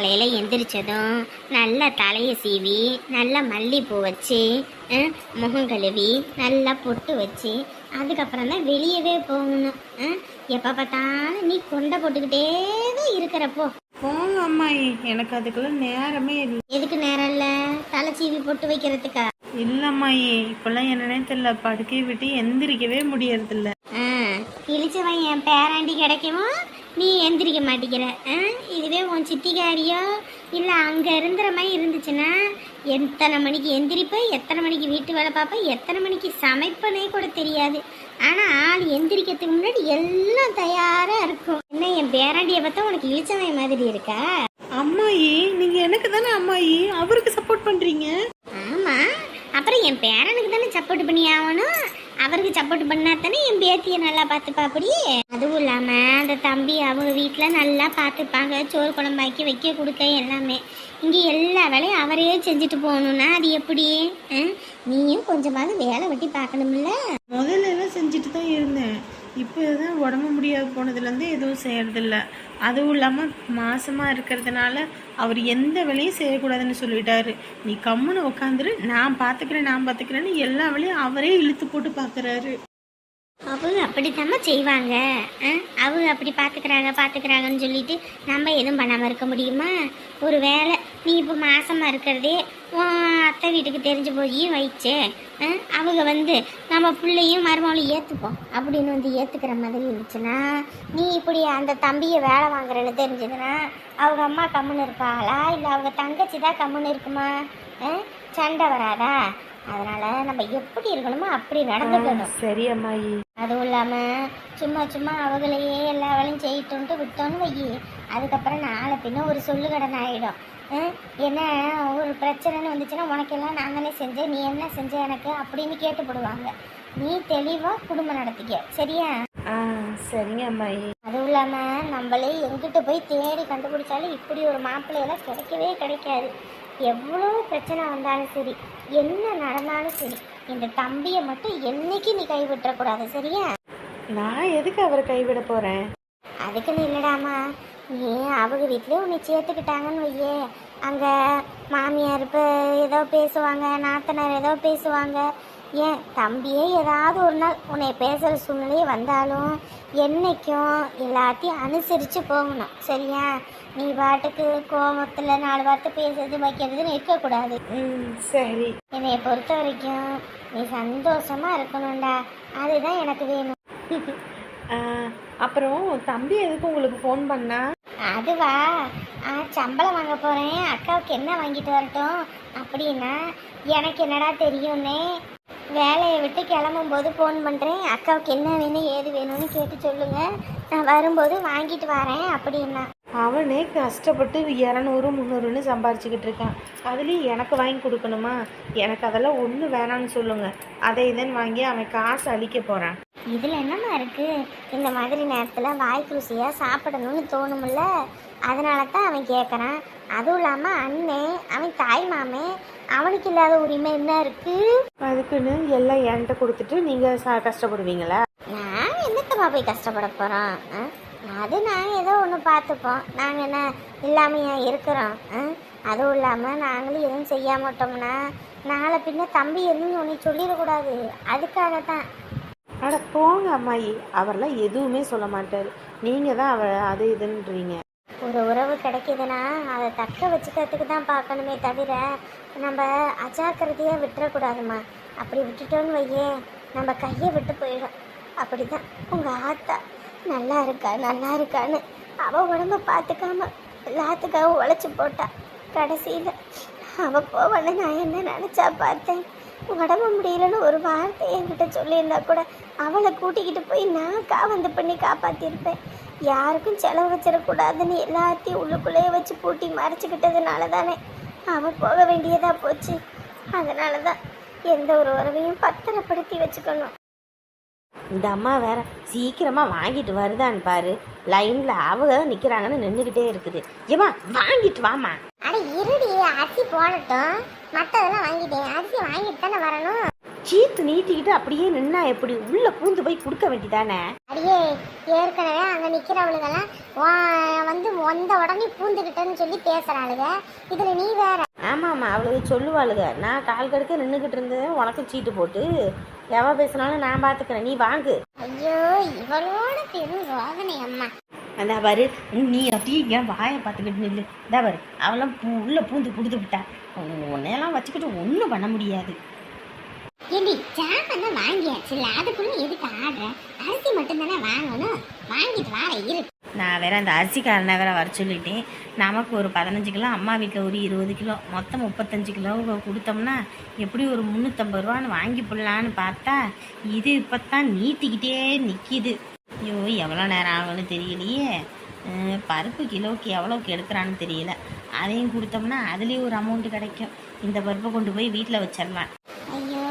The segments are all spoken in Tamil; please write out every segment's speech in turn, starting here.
காலையில் எந்திரிச்சதும் நல்லா தலையை சீவி நல்லா மல்லிப்பூ வச்சு முகம் கழுவி நல்லா பொட்டு வச்சு அதுக்கப்புறம் தான் வெளியவே போகணும். எப்போ பார்த்தாலும் நீ கொண்டை போட்டுக்கிட்டே தான் இருக்கிறப்போ போங்க அம்மாயி, எனக்கு அதுக்குள்ள நேரமே இல்லை. எதுக்கு நேரம் இல்லை? தலை சீவி பொட்டு வைக்கிறதுக்கா? இல்லம்மாயி, இப்பெல்லாம் என்னன்னே தெரியல, படுக்கையை விட்டு எந்திரிக்கவே முடியறதில்ல. இழிச்சவன் என் பேராண்டி கிடைக்கவும் நீ எந்திரிக்க மாட்டேங்கிற. இதுவே உன் சித்திகாரியோ இல்லை அங்கே இருந்துற மாதிரி இருந்துச்சுன்னா எத்தனை மணிக்கு எந்திரிப்ப, எத்தனை மணிக்கு வீட்டு வேலை பார்ப்ப, எத்தனை மணிக்கு சமைப்பனே கூட தெரியாது. ஆனால் ஆள் எந்திரிக்கிறதுக்கு முன்னாடி எல்லாம் தயாராக இருக்கும். என்ன என் பேராண்டியை பார்த்தா உனக்கு இழிச்சவன் மாதிரி இருக்கா? அம்மாயி, நீங்க எனக்கு தானே அம்மாயி அவருக்கு சப்போர்ட் பண்றீங்க. ஆமாம், அப்புறம் என் பேரனுக்கு தானே சப்போர்ட் பண்ணி ஆகணும். அவருக்கு சப்போர்ட் பண்ணா தானே என் பேத்தியை நல்லா பார்த்துப்பாப்படி. அதுவும் இல்லாமல் அந்த தம்பி அவங்க வீட்டில் நல்லா பார்த்துப்பாங்க. சோறு குழம்பாக்கி வைக்க கொடுக்க எல்லாமே. இங்கே எல்லா வேலையும் அவரே செஞ்சுட்டு போகணுன்னா அது எப்படி? நீயும் கொஞ்சமாவது வேலை வெட்டி பார்க்கணும்ல. முதல்ல எல்லாம் செஞ்சுட்டு தான் இருந்தேன். இப்போ தான் உடம்பு முடியாது போனதுலேருந்து எதுவும் செய்யறதில்ல. அதுவும் இல்லாமல் மாசமாக இருக்கிறதுனால அவர் எந்த வேலையும் செய்யக்கூடாதுன்னு சொல்லிட்டாரு. நீ கம்முன்னு உட்காந்துரு, நான் பார்த்துக்கிறேன்னு எல்லா வேலையும் அவரே இழுத்து போட்டு பார்க்குறாரு. அவங்க அப்படித்தாம்மா செய்வாங்க. அவங்க அப்படி பார்த்துக்கிறாங்கன்னு சொல்லிட்டு நம்ம எதுவும் பண்ணாமல் இருக்க முடியுமா? ஒரு வேளை நீ இப்போ மாசமாக இருக்கிறதே அத்தை வீட்டுக்கு தெரிஞ்சு போய் வைச்சே, அவங்க நம்ம பிள்ளையும் மருமகளையும் ஏற்றுப்போம் அப்படின்னு ஏற்றுக்கிற மாதிரி இருந்துச்சுன்னா, நீ இப்படி அந்த தம்பியை வேலை வாங்குறன்னு தெரிஞ்சதுன்னா அவங்க அம்மா கம்முன்னு இருப்பாளா இல்லை அவங்க தங்கச்சி தான் கம்முன்னு இருக்குமா? சண்டை வராதா? அதனால நம்ம எப்படி இருக்கணுமோ அப்படி நடந்துக்கணும். சரி அம்மாயி. அதுவும் இல்லாமல் சும்மா அவங்களையே எல்லா வேலையும் செய்யிட்டு விட்டோன்னு வை, அதுக்கப்புறம் நாளை பின்ன ஒரு சொல்லு கடன் ஆகிடும். என்ன ஒரு பிரச்சனைன்னு வந்துச்சுன்னா உனக்கெல்லாம் நான் தானே செஞ்சேன், நீ என்ன செஞ்ச எனக்கு அப்படின்னு கேட்டுப்படுவாங்க. நீ தெளிவாக குடும்பம் நடத்திக்க, சரியா? சரிங்க அம்மாயி. அதுவும் இல்லாமல் நம்மளே எங்கிட்ட போய் தேடி கண்டுபிடிச்சாலும் இப்படி ஒரு மாப்பிள்ளையெல்லாம் கிடைக்கவே கிடைக்காது. எவ்வளோ பிரச்சனை வந்தாலும் சரி, என்ன நடந்தாலும் சரி, இந்த தம்பியை மட்டும் என்னைக்கு நீ கைவிட்டுறக்கூடாது, சரியா? நான் எதுக்கு அவரை கைவிட போகிறேன்? அதுக்குன்னு இல்லடாமா, நீ அவங்க வீட்லேயே உன்னை சேர்த்துக்கிட்டாங்கன்னு வையே, அங்கே மாமியார் இப்போ ஏதோ பேசுவாங்க, நாத்தனார் ஏதோ பேசுவாங்க. ஏன் தம்பியே ஏதாவது ஒரு நாள் உன்னை பேசுகிற சூழ்நிலையே வந்தாலும் என்னைக்கும் எல்லாத்தையும் அனுசரித்து போகணும், சரியா? நீ பாட்டுக்கு கோபத்தில் 4 வார்த்தை பேசுறது வைக்கிறதுன்னு இருக்கக்கூடாது. சரி. என்னைய பொறுத்த வரைக்கும் நீ சந்தோஷமாக இருக்கணும்டா, அதுதான் எனக்கு வேணும். அப்புறம் தம்பி எதுக்கு உங்களுக்கு ஃபோன் பண்ணா? அதுவா, சம்பளம் வாங்க போகிறேன், அக்காவுக்கு என்ன வாங்கிட்டு வரட்டும் அப்படின்னா, எனக்கு என்னடா தெரியும்னே, வேலையை விட்டு கிளம்பும்போது ஃபோன் பண்ணுறேன், அக்காவுக்கு என்ன வேணும் ஏது வேணும்னு கேட்டு சொல்லுங்கள், நான் வரும்போது வாங்கிட்டு வரேன் அப்படின்னா. அவனே கஷ்டப்பட்டு 200 300ன்னு சம்பாரிச்சுக்கிட்டு இருக்கான். அதுலேயும் எனக்கு வாங்கி கொடுக்கணுமா? எனக்கு அதெல்லாம் ஒன்றும் வேணான்னு சொல்லுங்க. அதை இதன்னு வாங்கி அவன் காசு அழிக்க போகிறான். இதில் என்னம்மா இருக்குது? இந்த மாதிரி நேரத்தில் வாய்க்கு ருசியாக சாப்பிடணும்னு தோணுமில்ல, அதனால தான் அவன் கேட்குறான். அதுவும் இல்லாமல் அண்ணே, அவன் தாய் மாமே, அவனுக்கு இல்லாத உரிமை என்ன இருக்குது? அதுக்குன்னு எல்லாம் என்கிட்ட கொடுத்துட்டு நீங்கள் கஷ்டப்படுவீங்களா? நான் என்னத்தம்மா போய் கஷ்டப்பட போகிறோம்? அது நாங்கள் ஏதோ ஒன்று பார்த்துப்போம், நாங்கள் என்ன இல்லாமையா இருக்கிறோம்? அதுவும் இல்லாமல் நாங்களும் எதுவும் செய்ய மாட்டோம்னா நாளை பின்ன தம்பி எதுவும் ஒன்று சொல்லிடக்கூடாது, அதுக்காக தான். அட போங்க அம்மாயி, அவரெல்லாம் எதுவுமே சொல்ல மாட்டார். நீங்கள் தான் அவர் அது இதுன்றீங்க. ஒரு உறவு கிடைக்கிதுன்னா அதை தக்க வச்சுக்கிறதுக்கு தான் பார்க்கணுமே தவிர நம்ம அஜாக்கிரதையாக விட்டுறக்கூடாதுமா. அப்படி விட்டுட்டோன்னு வையே நம்ம கையை விட்டு போயிடும். அப்படி தான் உங்கள் ஆத்தா நல்லா இருக்கான்னு அவள் உடம்ப பார்த்துக்காம எல்லாத்துக்காக உழைச்சி போட்டா. கடைசியில் அவள் போவான்னு நான் என்ன நினச்சா பார்த்தேன். உடம்பு முடியலன்னு ஒரு வார்த்தை என்கிட்ட சொல்லியிருந்தா கூட அவளை கூட்டிக்கிட்டு போய் நான் காவந்து பண்ணி காப்பாற்றிருப்பேன். யாருக்கும் செலவு வச்சிடக்கூடாதுன்னு எல்லாத்தையும் உள்ளுக்குள்ளேயே வச்சு பூட்டி மறைச்சிக்கிட்டதுனால தானே அவள் போக வேண்டியதாக போச்சு. அதனால தான் எந்த ஒரு உறவையும் பத்திரப்படுத்தி வச்சுக்கணும். இந்த அம்மா வேற சீக்கிரமாக வாங்கிட்டு வருதான்னு பாரு. லைனில் அவங்க நிற்கிறாங்கன்னு நின்றுக்கிட்டே இருக்குது. ஏமா வாங்கிட்டு வாமா. அட இருடி, அரிசி போடட்டும், மற்றதெல்லாம் வாங்கிட்டேன், அரிசி வாங்கிட்டு தானே வரணும். சீத்து நீட்டிக்கிட்டு அப்படியே நின்னா எப்படி உள்ள பூந்து போய் கொடுக்க வேண்டியதானே? அடியே, ஏற்கனவே அங்க நிக்கிறவளுகெல்லாம் வந்து வந்த உடனே பூந்துக்கிட்டேன்னு சொல்லி பேசுறாளுங்க. இதுல நீ வேற. ஆமாம்மா, அவளுக்கு சொல்லுவாளுங்க. நான் கால் கடுக்க நின்றுக்கிட்டு இருந்தேன், உனக்கு சீட்டு போட்டு எவ பேசினாலும் நான் பார்த்துக்கிறேன், நீ வாங்கு. ஐயோ, இவளோட பெரும் ரோதனை அம்மா. அந்த பாரு, நீ அப்படியே ஏன் வாயை பார்த்துக்கிட்டு நில்லு. இதா பாரு, அவெல்லாம் உள்ள பூந்து கொடுத்து விட்டா. உன்னையெல்லாம் வச்சுக்கிட்டு ஒன்றும் பண்ண முடியாது. ஏண்டி, சாப்பாடு தான் வாங்கியாச்சு, இல்லை அதுக்குள்ள எதுக்கு ஆடுற? அரிசி மட்டும்தானே வாங்கணும், வாங்கிட்டு வார இரு. நான் வேற அந்த அரிசிக்காரனை வேற வர சொல்லிட்டேன். நமக்கு ஒரு 15 கிலோ, அம்மா வீட்டில் ஒரு 20 கிலோ, மொத்தம் 35 கிலோ கொடுத்தோம்னா எப்படி ஒரு 350 ரூபான்னு வாங்கி போடலான்னு பார்த்தா இது இப்போத்தான் நீட்டிக்கிட்டே நிற்கிது. ஐயோ, எவ்வளோ நேரம் ஆகும்னு தெரியலையே. பருப்பு கிலோவுக்கு எவ்வளோக்கு எடுக்கிறான்னு தெரியல. அதையும் கொடுத்தோம்னா அதுலேயும் ஒரு அமௌண்ட்டு கிடைக்கும். இந்த பருப்பை கொண்டு போய் வீட்டில் வச்சிடலாம். ஐயோ,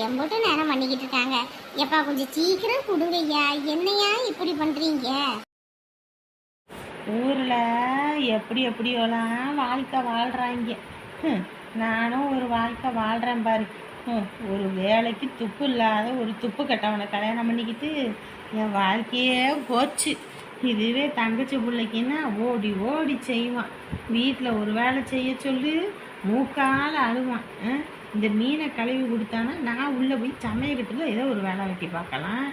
எம்பூட்டு நேரம் பண்ணிக்கிட்டு இருக்காங்க. எப்பா கொஞ்சம் சீக்கிரம் கொடுங்கய்யா, என்னையா இப்படி பண்றீங்க? ஊரில் எப்படி எப்படியோலாம் வாழ்க்கை வாழ்கிறாங்க. நானும் ஒரு வாழ்க்கை வாழ்கிறேன் பாரு. ஒரு வேலைக்கு துப்பு இல்லாத ஒரு துப்பு கட்டவனை கல்யாணம் பண்ணிக்கிட்டு என் வாழ்க்கையே போச்சு. இதுவே தங்கச்சி பிள்ளைக்குன்னா ஓடி ஓடி செய்வான். வீட்டில் ஒரு வேலை செய்ய சொல்லி மூக்கால அழுவான். இந்த மீனை கழுவி கொடுத்தானா நான் உள்ளே போய் சமையக்கட்டில் ஏதோ ஒரு வேலை வெட்டி பார்க்கலாம்.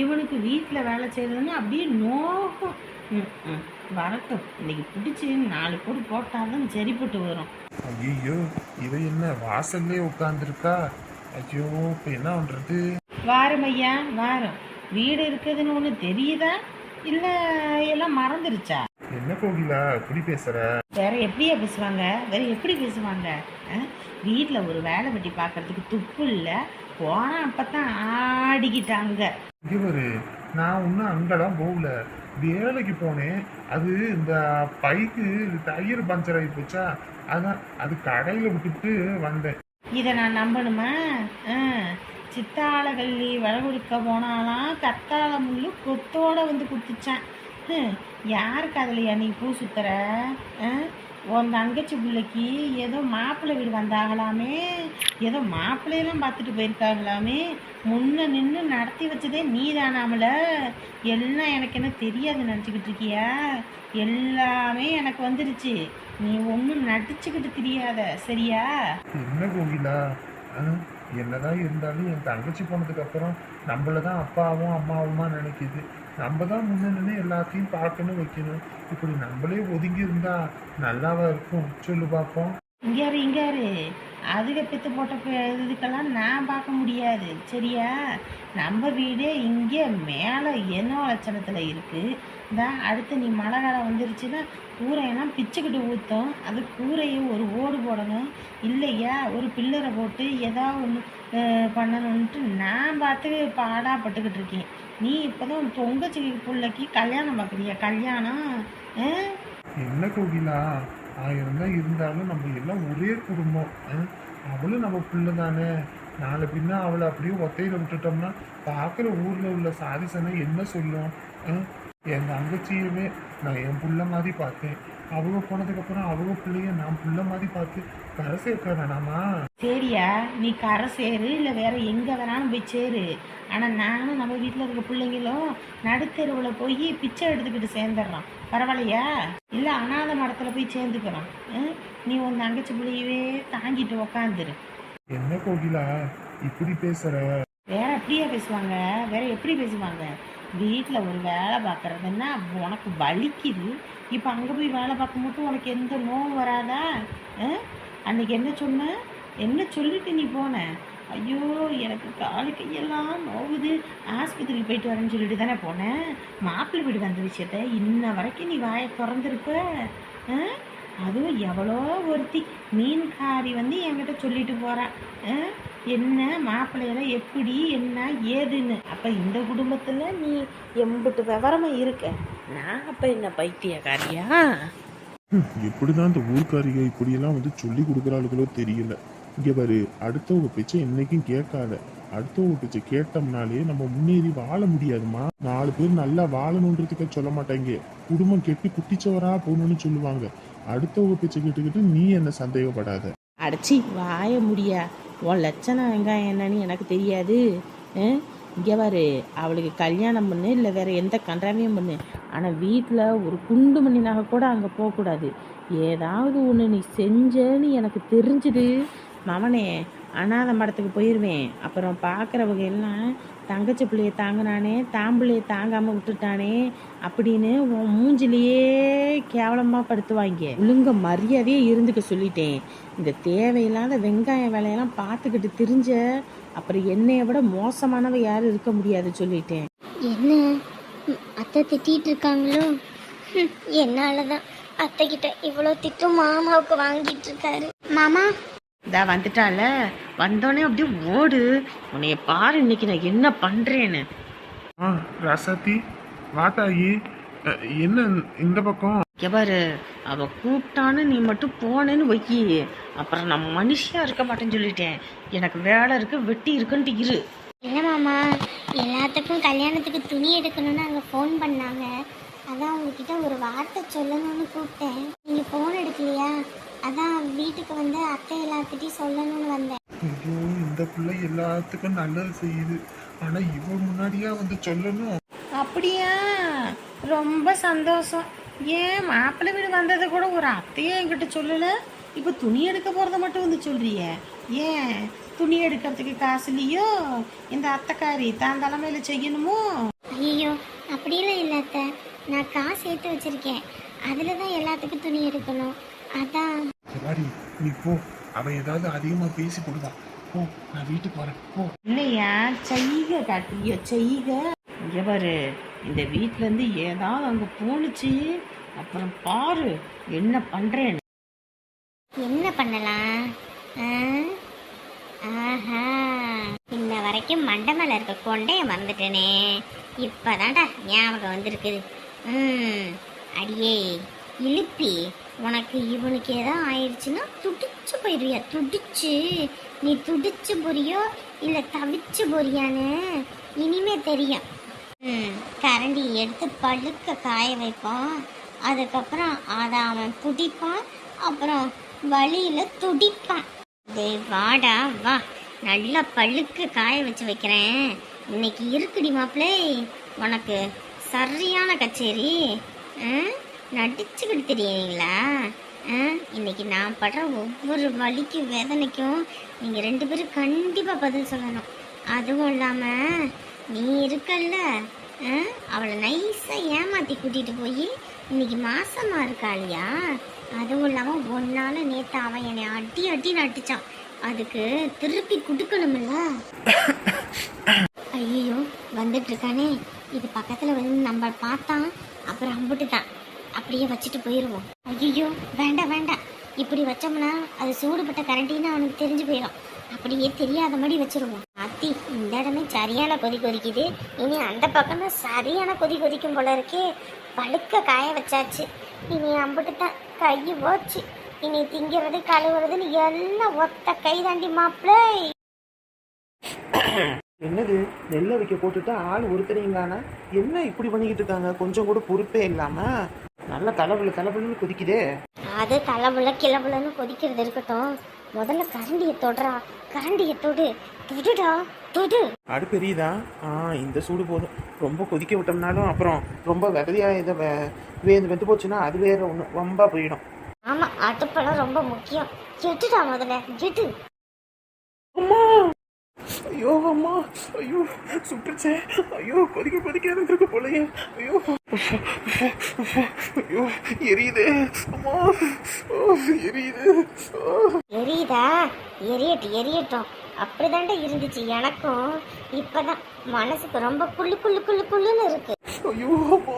இவனுக்கு வீட்டில் வேலை செய்யறதுன்னு அப்படியே நோக்கம். வரட்டும், இன்னைக்கு பிடிச்சி 4 போடு போட்டாலும் சரிப்பட்டு வரும். ஐயோ, இவ என்ன வாசல்லே உட்காந்துருக்கா? ஐயோ, இப்போ என்ன பண்றது? வாரம் ஐயா, வாரம். வீடு இருக்குதுன்னு ஒன்று தெரியுதா இல்லை எல்லாம் மறந்துருச்சா? என்ன கோகிலா இப்படி பேசுற? வேற எப்படியா பேசுவாங்க? வேற எப்படி பேசுவாங்க? வீட்டில் ஒரு வேலை வெட்டி பார்க்கறதுக்கு துப்பு இல்லை. போனால் அப்பத்தான் ஆடிக்கிட்டாங்க. இவரு நான் இன்னும் அங்கெல்லாம் போகல, வேலைக்கு போனேன். அது இந்த பைக்கு டயர் பஞ்சர் ஆகி போச்சா, அதான் அது கடையில் விட்டுட்டு வந்தேன். இதை நான் நம்பணுமா? சித்தாளகள்ளி விலை கொடுக்க போனாலாம் கத்தாழ முள்ளு கொத்தோட வந்து குத்துச்சான். யாருக்கு அதுலையா நீ பூ சுத்துற? உன் தங்கச்சி பிள்ளைக்கு ஏதோ மாப்பிள்ளை வீடு வந்தாகலாமே, ஏதோ மாப்பிள்ளையெல்லாம் பார்த்துட்டு போயிருக்காங்களாமே. முன்ன நின்று நடத்தி வச்சதே நீ தானாமல. எல்லாம் எனக்கு என்ன தெரியாது நினச்சிக்கிட்டு இருக்கியா? எல்லாமே எனக்கு வந்துருச்சு. நீ ஒன்றும் நடிச்சுக்கிட்டு தெரியாத, சரியா? என்ன கோகிலா, என்னதான் இருந்தாலும் என் தங்கச்சி போனதுக்கு அப்புறம் நம்மள தான் அப்பாவும் அம்மாவுமா நினைக்குது. நம்ம தான் முன்ன நின்று எல்லாத்தையும் பார்க்கணும் வைக்கணும். இப்படி நம்மளே ஒதுங்கி இருந்தா நல்லாவா இருக்கும்? சொல்லு பார்ப்போம். இங்காரு அதுக பெற்று போட்ட இதுக்கெல்லாம் நான் பார்க்க முடியாது, சரியா? நம்ம வீடே இங்கே மேலே என்ன லட்சணத்தில் இருக்குது. தான் அடுத்து நீ மழை காலம் வந்துருச்சுன்னா கூரையெல்லாம் பிச்சுக்கிட்டு ஊற்றும். அது கூரையும் ஒரு ஓடு போடணும், இல்லையா ஒரு பில்லரை போட்டு ஏதாவது ஒன்று பண்ணணுன்ட்டு நான் பார்த்து பாடாப்பட்டுக்கிட்டு இருக்கேன். நீ இப்போதான் பொங்கச்சி பிள்ளைக்கு கல்யாணம் பார்க்குறியா? கல்யாணம் என்ன கோகிலா, 1000 தான் இருந்தாலும் நம்ம எல்லாம் ஒரே குடும்பம். அவளும் நம்ம பிள்ளை தானே. நாளை பின்ன அவளை அப்படியே ஒத்தையில விட்டுட்டோம்னா பார்க்குற ஊரில் உள்ள சாதிசனை என்ன சொல்லும்? என் தங்கச்சியுமே நான் என் புள்ள மாதிரி பார்த்தேன். அவங்க போனதுக்கப்புறம் அவங்க பிள்ளைய நான் புள்ள மாதிரி பார்த்து கரை சேர்க்க வேணாமா? சரியா, நீ கரை சேரு, இல்லை வேற எங்கே வேணாலும் போய் சேரு. ஆனால் நானும் நம்ம வீட்டில் இருக்க பிள்ளைங்களும் நடுத்தெருவில் போய் பிச்சை எடுத்துக்கிட்டு சேர்ந்துடுறோம், பரவாயில்லையா? இல்லை அனாதை மரத்தில் போய் சேர்ந்துக்கிறோம். நீ உன் தங்கச்சி பிள்ளையவே தாங்கிட்டு உக்காந்துரு. என்ன கோகிலா இப்படி பேசுற? வேற எப்படியா பேசுவாங்க? வேற எப்படி பேசுவாங்க? வீட்டில் ஒரு வேலை பார்க்குறதுன்னா உனக்கு வலிக்குது. இப்போ அங்கே போய் வேலை பார்க்கும்போது உனக்கு எந்த நோவும் வராதா? அன்னைக்கு என்ன சொன்ன? என்ன சொல்லிட்டு நீ போன? ஐயோ, எனக்கு காலு கையெல்லாம் நோவுது, ஆஸ்பத்திரிக்கு போயிட்டு வரேன்னு சொல்லிட்டு தானே போனேன். மாப்பிள்ளை வீடு வந்த விஷயத்த இன்ன வரைக்கும் நீ வாயை திறந்துருப்ப. அதுவும் எவ்வளோ ஒருத்தி மீன்காரி வந்து என்கிட்ட சொல்லிட்டு போகிறான், என்ன மாப்பிள்ளையெல்லாம் எப்படி என்ன ஏதுன்னு. அப்போ இந்த குடும்பத்தில் நீ எம்பிட்டு விவரமாக இருக்க. நான் அப்போ என்ன பைத்தியக்காரியா? எப்படிதான் இந்த ஊர்க்காரிக இப்படியெல்லாம் வந்து சொல்லி கொடுக்குறாளுகளோ தெரியல. இங்கே பாரு, அடுத்தவங்க பேச்சை என்னைக்கும் கேட்காத. அடுத்தவங்க பேச்சை கேட்டோம்னாலே நம்ம முன்னேறி வாழ முடியாதுமா. 4 பேர் நல்லா வாழணுன்றதுக்க சொல்ல மாட்டாங்க, குடும்பம் கெட்டு குட்டிச்சவரா போகணும்னு சொல்லுவாங்க. அடுத்தவங்க பேச்சை கேட்டுக்கிட்டு நீ என்ன சந்தேகப்படாத. அடிச்சி வாய முடியா. உன் லட்சணம் வெங்காயம் என்னன்னு எனக்கு தெரியாது. இங்கே பாரு, அவளுக்கு கல்யாணம் பண்ணு இல்லை வேற எந்த கன்றாவையும் பண்ணு, ஆனால் வீட்டில் ஒரு குண்டு மணினாக கூட அங்கே போகக்கூடாது. ஏதாவது ஒன்று நீ செஞ்சேன்னு எனக்கு தெரிஞ்சுது மவனே, அனாதை மடத்துக்கு போயிடுவேன். அப்புறம் பார்க்குறவங்க எல்லாம் தங்கச்சி பிள்ளையை தாங்கினானே தாம்பிள்ளையை தாங்காமல் விட்டுட்டானே அப்படின்னு உன் மூஞ்சிலேயே கேவலமாக படுத்துவாங்க. ஒழுங்க மரியாதையே இருந்துக்க சொல்லிட்டேன். இந்த தேவையில்லாத வெங்காய வேலையெல்லாம் பார்த்துக்கிட்டு திரிஞ்ச அப்புறம் என்னைய விட மோசமானவ யாரும் இருக்க முடியாது சொல்லிட்டேன். என்ன அத்தை திட்டிட்டு இருக்காங்களோ? என்னாலதான் அத்தை கிட்ட இவ்வளோ திட்டும் மாமாவுக்கு வாங்கிட்டு இருக்காரு. மாமா இதா வந்துட்டால, வந்தோடனே அப்படியே ஓடு. உன்னைய பாரு இன்னைக்கு நான் என்ன பண்றேன்னு. ரசத்தி வாத்தாயி, என்ன இந்த பக்கம்? எவரு அவ கூப்பிட்டான்னு நீ மட்டும் போனேன்னு வைக்கி, அப்புறம் நான் மனுஷியா இருக்க மாட்டேன்னு சொல்லிட்டேன். எனக்கு வேலை இருக்கு, வெட்டி இருக்குன்ட்டு இரு. என்ன மாமா, எல்லாத்துக்கும் கல்யாணத்துக்கு துணி எடுக்கணும்னு அங்கே ஃபோன் பண்ணாங்க. அதான் உங்ககிட்ட ஒரு வார்த்தை சொல்லணும்னு கூப்பிட்டேன். நீங்கள் ஃபோன் எடுக்கலையா? அதான் வீட்டுக்கு வந்து அத்தை எல்லாத்துட்டையும் சொல்லணும்னு வந்தேன். ஐயோ, இந்த பிள்ளை எல்லாத்துக்கும் நல்லது செய்யுது, ஆனா இவ முன்னாடியா வந்து சொல்லணும்? அப்படியா? ரொம்ப சந்தோஷம். ஏன் மாப்பிள்ளை வீடு வந்ததை கூட ஒரு அத்தையே என்கிட்ட சொல்லல, இப்போ துணி எடுக்க போறத மட்டும் வந்து சொல்றிய? ஏன் துணி எடுக்கிறதுக்கு காசு இல்லையோ? இந்த அத்தைக்காரி தான் தலைமையில செய்யணுமோ? ஐயோ, அப்படியெல்லாம் இல்லை அத்தை. நான் காசு சேர்த்து வச்சிருக்கேன், அதில் தான் எல்லாத்துக்கும் துணி எடுக்கணும். அதான். சரி, நீ போ. அவ ஏதாவது அதிகமா பேசி கொடுவா. போ, நான் வீட்டுக்கு வரேன். போ. இல்லையா, செய்க காட்டிய செய்க. இங்க பாரு, இந்த வீட்ல இருந்து ஏதாவது அங்க போனுச்சு அப்புறம் பாரு என்ன பண்றேன்னு. என்ன பண்ணலாம்? ஆஹா, இன்ன வரைக்கும் மண்டை மேல இருக்க கொண்டைய மறந்துட்டேனே, இப்பதான்டா ஞாபகம் வந்திருக்குது. அடியே இழுப்பி, உனக்கு இவனுக்கு ஏதோ ஆயிடுச்சுன்னா துடிச்சு போயிடுவியா? துடிச்சு நீ துடிச்சு போறியோ இல்லை தவிச்சு போறியான்னு இனிமே தெரியும். கரண்டி எடுத்து பழுக்க காய வைப்போம், அதுக்கப்புறம் அதை அவன் துடிப்பான், அப்புறம் வழியில துடிப்பான். டேய் வாடா வா, நல்லா பழுக்க காய வச்சு வைக்கிறேன். இன்னைக்கு இருக்குடி மாப்பிள்ளை உனக்கு சரியான கச்சேரி. நடிச்சுக்கிட்டு தெரியுங்களா? இன்னைக்கு நான் படுற ஒவ்வொரு வலிக்கும் வேதனைக்கும் நீங்கள் 2 பேரும் கண்டிப்பாக பதில் சொல்லணும். அதுவும் இல்லாமல் நீ இருக்கல்ல, அவளை நைஸாக ஏமாற்றி கூட்டிகிட்டு போய் இன்னைக்கு மாசமாக இருக்காளியா? அதுவும் இல்லாமல் ஒன்னால நேற்று அவன் என்னை அடி அடி நட்டிச்சான், அதுக்கு திருப்பி கொடுக்கணுமில்ல. ஐயோ வந்துட்டு இருக்கானே, இது பக்கத்தில் வந்து நம்ம பார்த்தான் அப்புறம் அம்புட்டு தான், அப்படியே வச்சுட்டு போயிடுவோம். ஐயோ வேண்டாம் வேண்டாம், இப்படி வச்சோம்னா அது சூடுபட்ட கரண்டின்னு அவனுக்கு தெரிஞ்சு போயிடும். அப்படியே தெரியாத மாதிரி வச்சிருவோம். அத்தி, இந்த இடமே சரியான கொதி கொதிக்குது, இனி அந்த பக்கம் தான் சரியான கொதி கொதிக்கும் போல இருக்கே. பழுக்க காய வச்சாச்சு, இனி அம்புட்டு தான், கை போச்சு. இனி திங்கிறது கழுவுறதுன்னு எல்லாம் ஒத்த கை தாண்டி மாப்பிள்ளை. என்னது நெல்லை வைக்க போட்டுட்டு ஆள் ஒருத்தரையுங்கானா? என்ன இப்படி பண்ணிக்கிட்டு இருக்காங்க? கொஞ்சம் கூட பொறுப்பே இல்லாம நல்ல தலைப்புன்னு கொதிக்குதே. அது தலைவுல கிளவுலன்னு கொதிக்கிறது இருக்கட்டும், முதல்ல கரண்டியை தொடுறா. கரண்டியை தொடு, தொடுடா தொடு. ஆடு பெரியதா? இந்த சூடு போதும். ரொம்ப கொதிக்க விட்டோம்னாலும் அப்புறம் ரொம்ப விதையா இதை வெந்து போச்சுன்னா அது வேற ஒன்று ரொம்ப போயிடும். ஆமா, அடுப்பெல்லாம் ரொம்ப முக்கியம். எட்டுடா முதல்ல எட்டு. அம்மா, ஐயோ அம்மா, ஐயோ சுட்டுச்சே, ஐயோ கொதிக்க இருந்திருக்கு போலயே. ஐயோ ஐயோ எரியுது அம்மா, எரியுது. எரியுதா? எரியட்டும். அப்படிதாண்டா இருந்துச்சு எனக்கும். இப்பதான் மனசுக்கு ரொம்ப குள்ளுன்னு இருக்கு. ஐயோ அம்மா,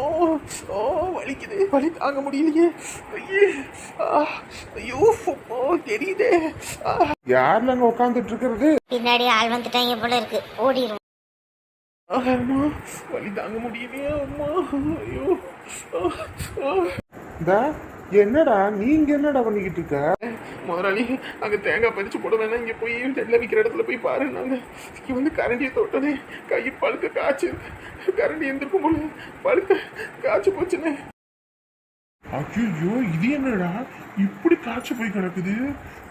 வலிக்குது, வலி தாங்க முடியலையே. ஐயோ அம்மா, தெரியுதே. யாருல அங்க உட்காந்துட்டு இருக்கிறது? பின்னாடி ஆள் வந்துட்டாங்க போல இருக்கு, ஓடிடும். அம்மா, வலி தாங்க முடியலையே அம்மா. ஐயோ என்னடா நீங்க என்னடா பண்ணிக்கிட்டு இருக்க? முதலாளி, அங்கே தேங்காய் பறிச்சு போட வேணாம், இங்கே போய் நெல்லை விற்கிற இடத்துல போய் பாரு. நாங்கள் இங்கே வந்து கரண்டியை தொட்டனே, கை பழுக்க காய்ச்சி, கரண்டி எந்திருக்கும் போது பழுக்க காய்ச்சி போச்சுனே. ஐயோ, இது என்னடா இப்படி காய்ச்சி போய் கிடக்குது?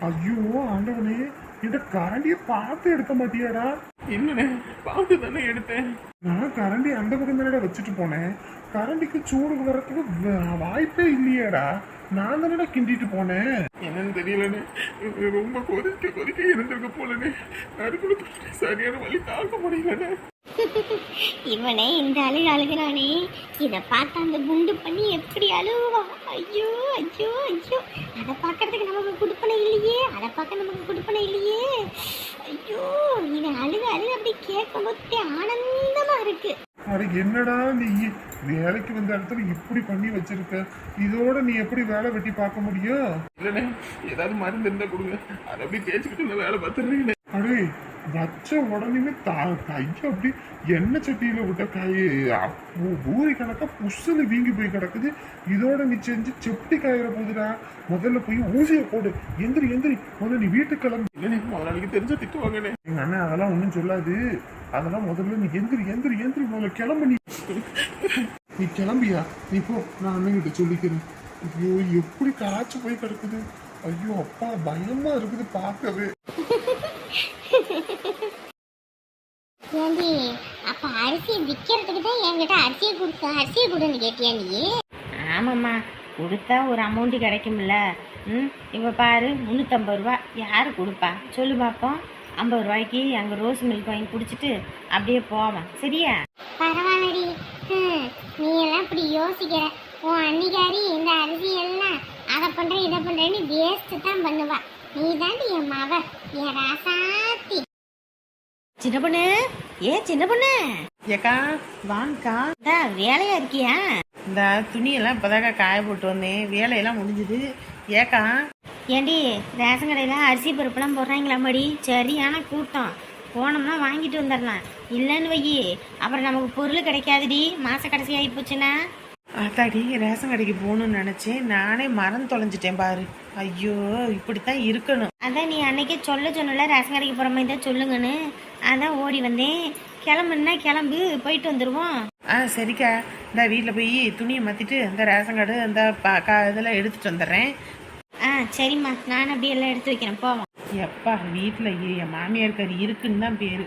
ஐயோ ஆண்டவனே, இந்த கரண்டியை பார்த்து எடுக்க மாட்டியாடா? இல்லைண்ணே, பார்த்து தானே எடுத்தேன். நான் கரண்டி அந்த பக்கம் தானடா வச்சுட்டு போனேன். கரண்டிக்கு சூடு வர்றதுக்கு வாய்ப்பே இல்லையேடா. நான் தானடா கிண்டிட்டு போனேன். என்னன்னு தெரியலண்ணே, ரொம்ப கொதிக்க இருந்திருக்கு போலண்ணே. நடுக்குள்ள சரியான வழி தாக்க முடியலண்ணே. இவனே இந்த அழுகிறானே, இதை பார்த்து அந்த குண்டு பண்ணி எப்படி அழுவா. ஐயோ ஐயோ ஐயோ, அதை பார்க்கறதுக்கு நமக்கு குடுப்பனை இல்லையே, அதை பார்க்க நமக்கு குடுப்பனை இல்லையே. ஐயோ, இவன் அழுக அப்படி கேட்கும்போது ஆனந்தமா இருக்கு. அது என்னடா நீ வேலைக்கு வந்த இடத்துல இப்படி பண்ணி வச்சிருக்க? இதோட நீ எப்படி வேலை வெட்டி பார்க்க முடியும்? இல்லைண்ணே, ஏதாவது மருந்து இருந்தா கொடுங்க, அதை அப்படியே தேய்ச்சிக்கிட்டு நான் வேலை பார்த்துருக்கேன். அடே வச்ச உடனே கைய அப்படி எண்ணெய் சட்டியில விட்ட காய் ஊறி கணக்கா புஷ்சுன்னு வீங்கி போய் கிடக்குது. இதோட நீ செஞ்சு செப்டி காயிற போதுடா. முதல்ல போய் ஊசியை போடு. எந்திரி முதல்ல நீ வீட்டுக்கு கிளம்பு. இல்லைண்ணே, முதலாளிக்கு தெரிஞ்ச திட்டுவாங்கண்ணே. எங்க அண்ணன் அதெல்லாம் ஒன்றும் சொல்லாது. அதெல்லாம் முதல்ல நீ எந்திரி முதல்ல கிளம்பு. நீ கிளம்பியா? நீ போ, நான் அண்ணன்கிட்ட சொல்லிக்கிறேன். ஐயோ எப்படி காய்ச்சி போய் கிடக்குது. ஐயோ அப்பா, பயமா இருக்குது பார்க்கவே. ஏண்டி, அப்ப அரிசி விற்கிறதுக்கு தான் என்கிட்ட அரிசியை கொடுன்னு கேட்டியா நீ? ஆமாம்மா, கொடுத்தா ஒரு அமௌண்ட்டு கிடைக்கும்ல. இப்போ பாரு, 350 ரூபா யார் கொடுப்பா சொல்லு பார்ப்போம். 50 ரூபாய்க்கு அங்கே ரோஸ் மில்க் வாங்கி குடிச்சிட்டு அப்படியே போவோம், சரியா? பரவாயில்லடி. நீ எல்லாம் இப்படி யோசிக்கிற. உன் அன்னிக்காரி இந்த அரிசி எல்லாம் அதை பண்றேன் இதை பண்றேன்னு வேஸ்ட் தான் பண்ணுவா. நீ தாண்டி என் மவ, என் ராசாத்தி. சின்ன பொண்ணு, சின்ன பொண்ணு. ஏக்கா வாங்கக்கா. இந்த வேலையா இருக்கியா? இந்த துணியெல்லாம் இப்போதாக்கா காய போட்டு வந்தேன், வேலையெல்லாம் முடிஞ்சுது. ஏக்கா ஏண்டி, ரேஷன் கடையில் அரிசி பருப்புலாம் போடுறாங்களாமாடி? சரியான கூட்டம். போனோம்னா வாங்கிட்டு வந்துடலாம். இல்லைன்னு வையி, அப்புறம் நமக்கு பொருள் கிடைக்காதுடி மாச கடைசி ஆகி போச்சுன்னா. அதாடி, ரேஷன் கடைக்கு போகணும்னு நினச்சேன், நானே மறந்து தொலைஞ்சிட்டேன் பாரு. ஐயோ, இப்படித்தான் இருக்கணும். அதான் நீ அன்னைக்கே சொன்னல ரேஷன் கடைக்கு போகிற மாதிரி தான் சொல்லுங்கன்னு. அதான் ஓடி வந்தேன். கிளம்புன்னா கிளம்பு, போயிட்டு வந்துடுவோம். சரிக்கா, இந்த வீட்டில் போய் துணியை மாற்றிட்டு இந்த ரேஷன் கார்டு இந்த இதெல்லாம் எடுத்துகிட்டு வந்துடுறேன். சரிம்மா, நான் அப்படியே எல்லாம் எடுத்து வைக்கிறேன், போவோம். எப்பா, வீட்டில் என் மாமியார் கறி இருக்குன்னு தான் பேர்.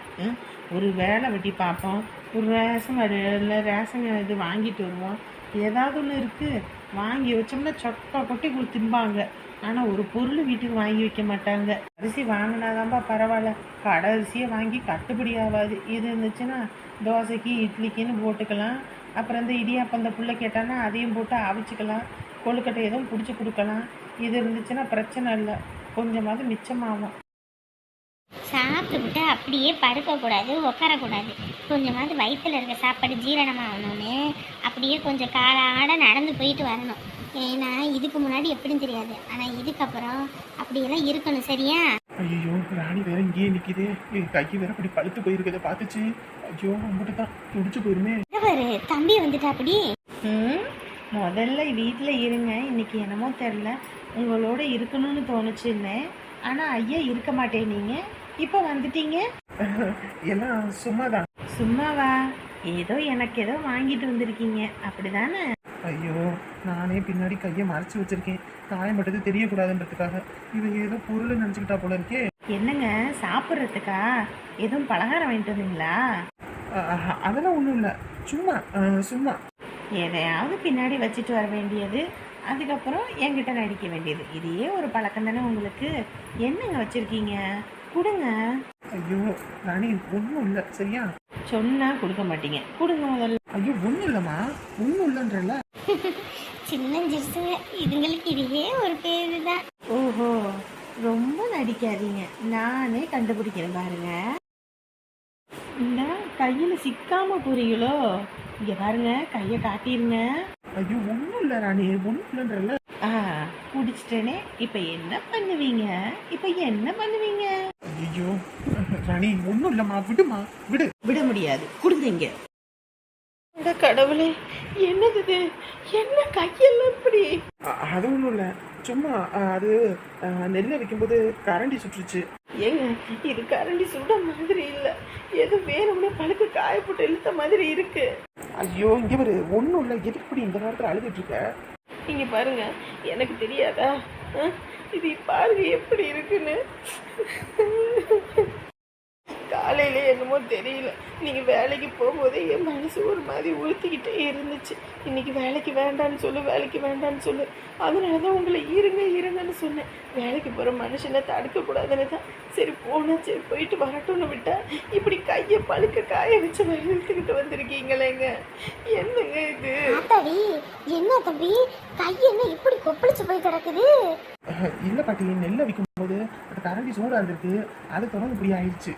ஒரு வேலை வெட்டி பார்ப்போம், ஒரு ரேஷன் கார்டு இல்லை ரேஷன் இது வாங்கிட்டு வருவோம். ஏதாவது ஒன்று இருக்குது, வாங்கி வச்சோம்னா சொக்கா கொட்டி திம்பாங்க. ஆனால் ஒரு பொருள் வீட்டுக்கு வாங்கி வைக்க மாட்டாங்க. அரிசி வாங்கினாதான்ப்பா பரவாயில்ல, கடை அரிசியை வாங்கி கட்டுப்படி ஆகாது. இது இருந்துச்சுன்னா தோசைக்கு இட்லிக்குன்னு போட்டுக்கலாம். அப்புறம் இந்த இடியாப்பம் அந்த புள்ள கேட்டானா அதையும் போட்டு அவிச்சிக்கலாம். கொழுக்கட்டை எதுவும் பிடிச்சி கொடுக்கலாம். இது இருந்துச்சுன்னா பிரச்சனை இல்லை, கொஞ்சமாவது மிச்சமாகும். சாப்பிட்டுக்கிட்டு அப்படியே படுக்கக்கூடாது, உட்காரக்கூடாது. கொஞ்சமாவது வயிற்றுல இருக்க சாப்பாடு ஜீரணமாகணும்னு அப்படியே கொஞ்சம் காலாட நடந்து போயிட்டு வரணும். ஏன்னா இதுக்கு முன்னாடி எப்படின்னு தெரியாது, ஆனால் இதுக்கப்புறம் அப்படியெல்லாம் இருக்கணும், சரியா? ஐயோ, ராணி வேற இங்கேயே நிற்கிது. கைக்கு வேற அப்படி பழுத்து போயிருக்கதை பார்த்துச்சு. ஐயோ, அம்பிட்டு தான் துடிச்சு போயிருமே. தம்பி வந்துட்டா அப்படி. முதல்ல வீட்டில் இருங்க, இன்னைக்கு என்னமோ தெரில உங்களோட இருக்கணும்னு தோணுச்சுன்னு. ஆனால் ஐயா இருக்க மாட்டேனீங்க, இப்போ வந்துட்டீங்க. எல்லாம் சும்மாதான். சும்மாவா? ஏதோ எனக்கு ஏதோ வாங்கிட்டு வந்திருக்கீங்க, அப்படிதானே? ஐயோ, நானே பின்னாடி கையை மறைச்சி வச்சிருக்கேன், காயம்பட்டது தெரியக்கூடாதுன்றதுக்காக. இது ஏதோ பொருள் நினச்சிக்கிட்டா போல இருக்கே. என்னங்க, சாப்பிட்றதுக்கா எதுவும் பலகாரம் வாங்கிட்டு வந்தீங்களா? அதெல்லாம் ஒன்றும் இல்லை, சும்மா எதையாவது பின்னாடி வச்சுட்டு வர வேண்டியது, அதுக்கப்புறம் என்கிட்ட நடிக்க வேண்டியது. இதையே ஒரு பழக்கம் தானே உங்களுக்கு. என்னங்க வச்சிருக்கீங்க, கொடுங்க. ஐயோ ராணி, ஒன்றும் இல்லை, சரியா? சொன்னா கொடுக்க மாட்டீங்க, கொடுங்க முதல்ல. ஐயோ, ஒன்றும் இல்லைம்மா, ஒன்றும் இல்லைன்றல. சின்ன ஜிருசுங்க, இதுங்களுக்கு இதையே ஒரு பேரு தான். ஓஹோ, ரொம்ப நடிக்காதீங்க, நானே கண்டுபிடிக்கிறேன் பாருங்க. இந்த கையில் சிக்காம போறீங்களோ? இங்க பாருங்க, கையை காட்டிருங்க. ஐயோ, ஒன்றும் இல்லை ராணி, ஒன்றும் இல்லைன்றல. குடிச்சிட்டேனே, இப்போ என்ன பண்ணுவீங்க? ஐயோ ராணி, ஒன்றும் இல்லைம்மா, விடுமா, விட முடியாது, கொடுங்க. கடவுளே, என்னது இது? என்ன கையெல்லாம் இப்படி? அது ஒன்றும் இல்லை, சும்மா அது நெல்லை வைக்கும்போது கரண்டி சுட்டுருச்சு. ஏங்க, இது கரண்டி சுட மாதிரி இல்லை, ஏதோ வேணும்னே பழுக்க காயப்பட்டு இழுத்த மாதிரி இருக்கு. ஐயோ, இங்கே பாரு, ஒன்றும் இல்லை, எதுக்கு இந்த நேரத்தில் அழுதுட்டு இருக்க? இங்க பாருங்க, எனக்கு தெரியாதா? இது பாருங்க எப்படி இருக்குன்னு. காலையில என்னமோ தெரியல, நீங்கள் வேலைக்கு போகும்போதே என் மனசு ஒரு மாதிரி உறுத்திக்கிட்டே இருந்துச்சு. இன்னைக்கு வேலைக்கு வேண்டான்னு சொல்லு. அதனால தான் உங்களை இருங்கன்னு சொன்னேன். வேலைக்கு போகிற மனுஷனை தடுக்கக்கூடாதுன்னு தான் சரி போயிட்டு வரட்டும்னு விட்டா இப்படி கையை பழுக்க காய வச்சு இழுத்துக்கிட்டு வந்திருக்கீங்களேங்க. என்னங்க இது? தம்பி என்ன தம்பி கை என்ன இப்படி கொப்பளிச்சு போய் கிடக்குது? இல்லை பாட்டி, நெல்லை விற்கும்போது அந்த கரண்டி சூடாக இருந்திருக்கு, அது தொடர்ந்து இப்படி ஆயிடுச்சு.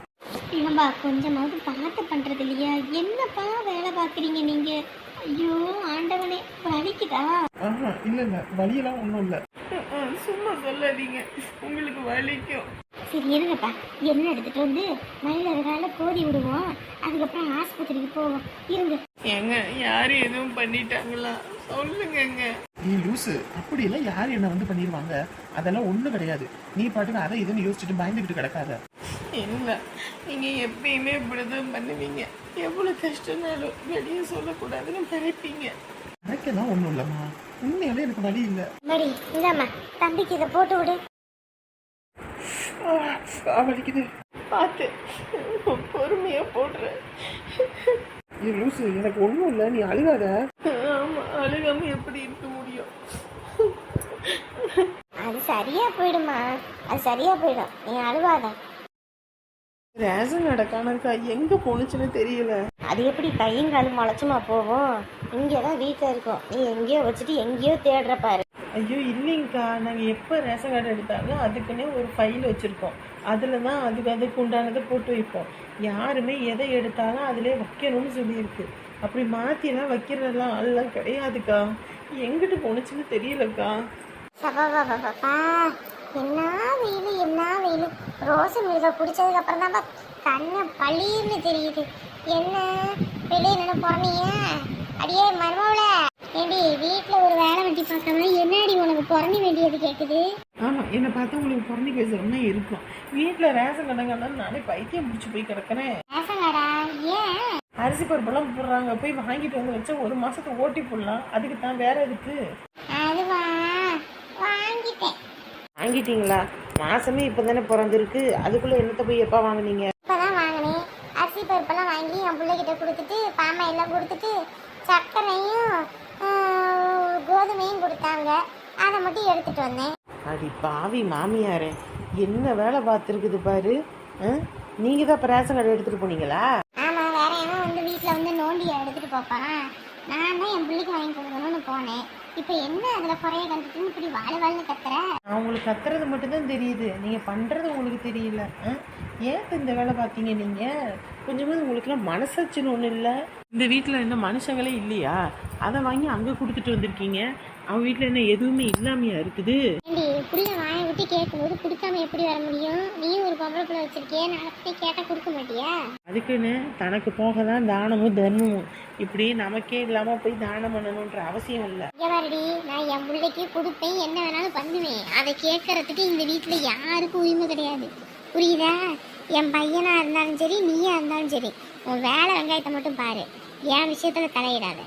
ஏன்பா கொஞ்சமாவது பார்த்து பண்றது இல்லையா? என்னப்பா வேலை பார்க்குறீங்க நீங்க? ஐயோ ஆண்டவனே, வலிக்குதா? இல்லை வலியெல்லாம் ஒன்றும் இல்லை. சும்மா சொல்லாதீங்க, உங்களுக்கு வலிக்கும். சரி இருங்கப்பா, என்ன எடுத்துட்டு வந்து நல்ல கோதி விடுவோம், அதுக்கப்புறம் ஆஸ்பத்திரிக்கு போவோம். இருங்க. ஏங்க யாரும் எதுவும் பண்ணிட்டாங்களா? சொல்லுங்கங்க. நீ லூசு, அப்படியெல்லாம் யார் என்ன வந்து பண்ணிடுவாங்க? அதெல்லாம் ஒன்றும் கிடையாது. நீ பாட்டுக்கு அதை இதுன்னு யோசிச்சுட்டு பயந்துக்கிட்டு கிடக்காத. இல்லை, நீங்கள் எப்பயுமே இப்படிதான் பண்ணுவீங்க. எவ்வளோ கஷ்டம்னாலும் வெளியே சொல்லக்கூடாதுன்னு மறைப்பீங்க. எனக்கெல்லாம் ஒன்றும் இல்லைம்மா, உண்மையாலே எனக்கு வலி இல்லை. மடி இந்தாம்மா, தம்பிக்கு இதை போட்டு விடு. வலிக்குது. பார்த்து பொறுமையாக போடுறேன். நீ லூசு, எனக்கு ஒன்றும் இல்லை, நீ அழுகாத. ஆமாம், அழுகாமல் எப்படி இருக்க முடியும்? அது சரியா போயிடுமா, அது சரியா போயிடும், நீ அழுவாத. ரேஷன் கடை கணக்கா எங்கே போணுச்சுன்னு தெரியல. அது எப்படி கையும் காலும் முளைச்சுமா போவோம்? இங்கே தான் வீட்டில் இருக்கோம், நீ எங்கேயோ வச்சுட்டு எங்கேயோ தேடுற பாரு. ஐயோ இல்லைங்கக்கா, நாங்கள் எப்போ ரேஷன் கார்டு எடுத்தாலும் அதுக்குன்னே ஒரு ஃபைல் வச்சுருக்கோம். அதில் தான் அதுக்கு உண்டானதை போட்டு வைப்போம். யாருமே எதை எடுத்தாலும் அதிலே வைக்கணும்னு சொல்லியிருக்கு. அப்படி மாற்றிலாம் வைக்கிறதெல்லாம் அதெல்லாம் கிடையாதுக்கா. எங்கிட்டு போணுச்சுன்னு தெரியலக்கா. சபாபாபாப்பா, என்ன வெயில். ரோஸ் மில்க குடிச்சதுக்கு அப்புறம் தான் கண்ணை பளிர்னு தெரியுது. என்ன வெளியே நின்று போறீங்க? அடியே மருமவள, ஏடி வீட்டில் ஒரு வேலை வெட்டி பார்க்காம என்னடி உனக்கு பிறந்த வேண்டியது கேட்குது? ஆமாம், என்னை பார்த்தா உங்களுக்கு பிறந்தி பேசுகிறோம்னா இருக்கும். வீட்டில் ரேஷன் கடைங்கன்னா நானே பைத்தியம் முடிச்சு போய் கிடக்கிறேன். ரேஷன் கடா? ஏன்? அரிசி பருப்பெல்லாம் போடுறாங்க, போய் வாங்கிட்டு வந்து வச்சா ஒரு மாதத்துக்கு ஓட்டி போடலாம். அதுக்கு தான் வேற எதுக்கு? அதுவா, வாங்கிட்டேன். வாங்கிட்டீங்களா? மாசமே இப்போ தானே பிறந்திருக்கு, அதுக்குள்ளே என்னத்தை போய் எப்போ வாங்கினீங்க? இப்போதான் வாங்கினேன். அரிசி பருப்பெல்லாம் வாங்கி என் பிள்ளைகிட்ட கொடுத்துட்டு பாமா எல்லாம் கொடுத்துட்டு சர்க்கரையும் கோதுமையும் கொடுத்தாங்க. அதை மட்டும் எடுத்துட்டு வந்தேன். அடி பாவி மாமியாரே, என்ன வேலை பார்த்துருக்குது பாரு. நீங்கள் தான் இப்போ ரேஷன் கார்டு எடுத்துகிட்டு போனீங்களா? ஆமாம், வேற ஏன்னா வந்து வீட்டில் வந்து நோண்டியை எடுத்துகிட்டு போப்பான். நான் தான் என் பிள்ளைக்கு வாங்கி கொடுக்கணும்னு போனேன். இப்போ என்ன அதில் குறைய கண்டுட்டுன்னு இப்படி வாழ்னு கத்துற? நான் உங்களுக்கு கத்துறது மட்டும்தான் தெரியுது, நீங்கள் பண்ணுறது உங்களுக்கு தெரியல. ஏன் இந்த வேலை பார்த்தீங்க நீங்கள்? கொஞ்சமாவது உங்களுக்குலாம் மனசாட்சின்னு ஒன்றும் இல்லை. இந்த வீட்டில் என்ன மனுஷங்களே இல்லையா? அதை வாங்கி அங்கே கொடுத்துட்டு வந்திருக்கீங்க. அவன் வீட்டில் என்ன எதுவுமே இல்லாமையா இருக்குது? ஏண்டி புள்ள வாயை விட்டு கேட்கும்போது கொடுக்காம எப்படி வர முடியும்? நீயும் ஒரு பொம்பளை பிள்ளை வச்சிருக்கியே, நான் போய் கேட்டால் கொடுக்க மாட்டியா? அதுக்குன்னு தனக்கு போக தான் தானமும் தர்மமும். இப்படி நமக்கே இல்லாமல் போய் தானம் பண்ணணுன்ற அவசியம் இல்லை. இங்கவாரடி, நான் என் பிள்ளைக்கு கொடுப்பேன், என்ன வேணாலும் பண்ணுவேன். அதை கேட்கறதுக்கு இந்த வீட்டில் யாருக்கும் உரிமை கிடையாது, புரியுதா? என் பையனா இருந்தாலும் சரி, நீயா இருந்தாலும் சரி, உன் வேலை வெங்காயத்தை மட்டும் பாரு, என் விஷயத்துல தலையிடாத.